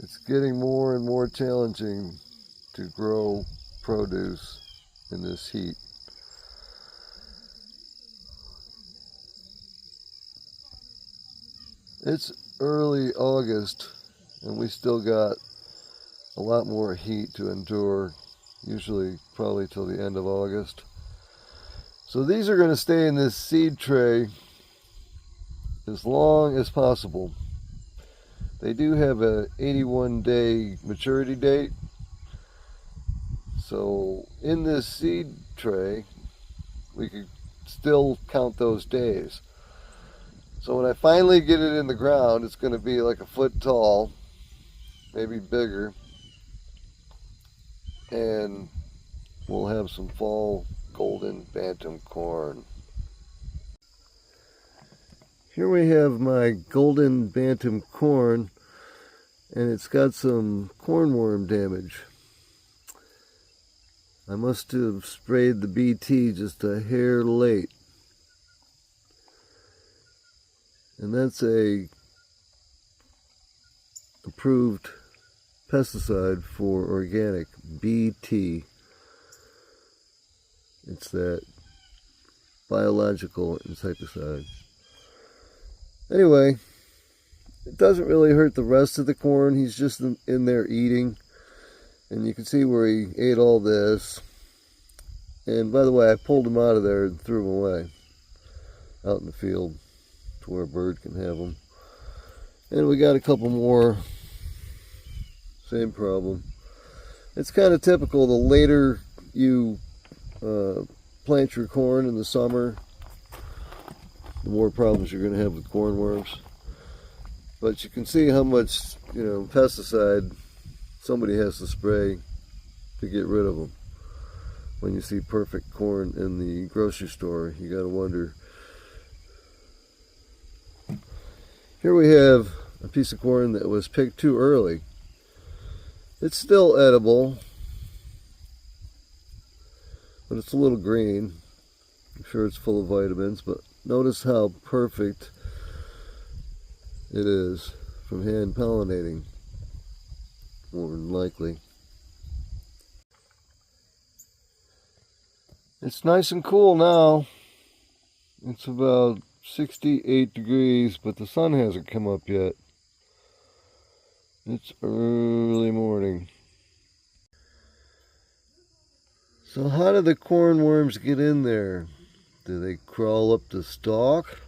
It's getting more and more challenging to grow produce in this heat. It's early August and we still got a lot more heat to endure, usually probably till the end of August. So these are going to stay in this seed tray as long as possible. They do have a 81-day maturity date. So in this seed tray, we could still count those days. So when I finally get it in the ground, it's going to be like a foot tall, maybe bigger. And we'll have some fall golden bantam corn. Here we have my golden bantam corn, and it's got some cornworm damage. I must have sprayed the BT just a hair late. And that's a approved pesticide for organic, BT. It's that biological insecticide. Anyway, it doesn't really hurt the rest of the corn. He's just in there eating. And you can see where he ate all this. And by the way, I pulled him out of there and threw him away out in the field to where a bird can have them. And we got a couple more. Same problem. It's kind of typical. The later you plant your corn in the summer, the more problems you're going to have with cornworms. But you can see how much, pesticide somebody has to spray to get rid of them. When you see perfect corn in the grocery store, you got to wonder. Here we have a piece of corn that was picked too early. It's still edible, but it's a little green. I'm sure it's full of vitamins, but notice how perfect it is from hand pollinating, more than likely. It's nice and cool now. It's about 68 degrees, but the sun hasn't come up yet. It's early morning. So how do the cornworms get in there? Do they crawl up the stalk?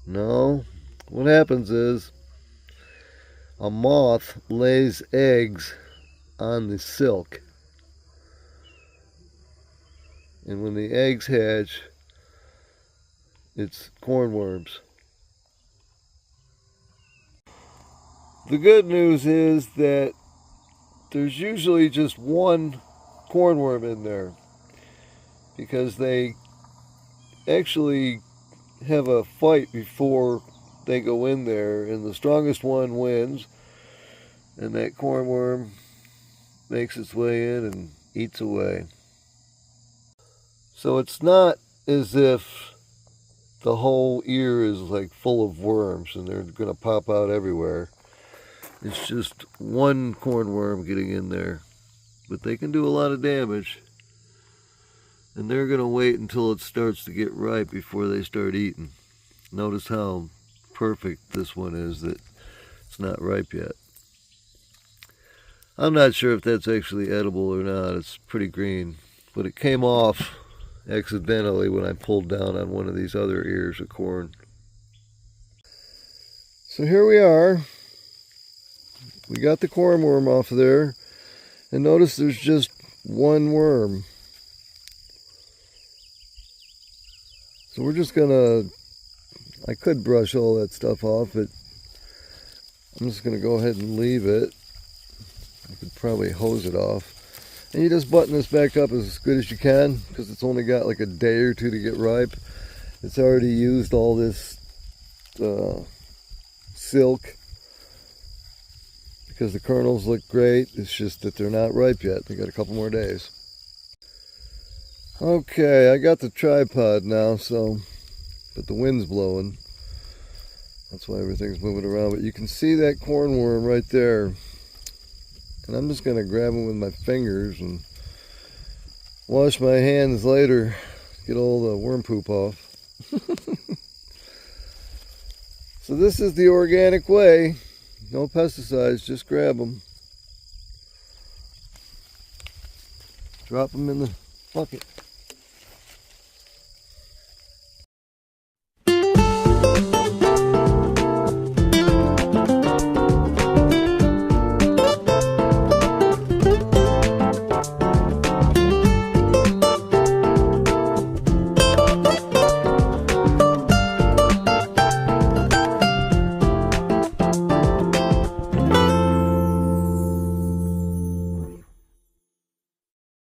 No. What happens is a moth lays eggs on the silk. And when the eggs hatch, it's cornworms. The good news is that there's usually just one cornworm in there, because they actually have a fight before they go in there, and the strongest one wins, and that cornworm makes its way in and eats away. So it's not as if the whole ear is like full of worms and they're going to pop out everywhere. It's just one cornworm getting in there, but they can do a lot of damage. And they're going to wait until it starts to get ripe before they start eating. Notice how perfect this one is, that it's not ripe yet. I'm not sure if that's actually edible or not. It's pretty green, but it came off accidentally when I pulled down on one of these other ears of corn. So here we are. We got the cornworm off of there, and notice there's just one worm. So we're just gonna, I could brush all that stuff off, but I'm just gonna go ahead and leave it. I could probably hose it off. And you just button this back up as good as you can, because it's only got like a day or two to get ripe. It's already used all this silk, because the kernels look great. It's just that they're not ripe yet. They got a couple more days. Okay, I got the tripod now, but the wind's blowing. That's why everything's moving around. But you can see that cornworm right there. And I'm just going to grab them with my fingers and wash my hands later, get all the worm poop off. So this is the organic way. No pesticides, just grab them. Drop them in the bucket.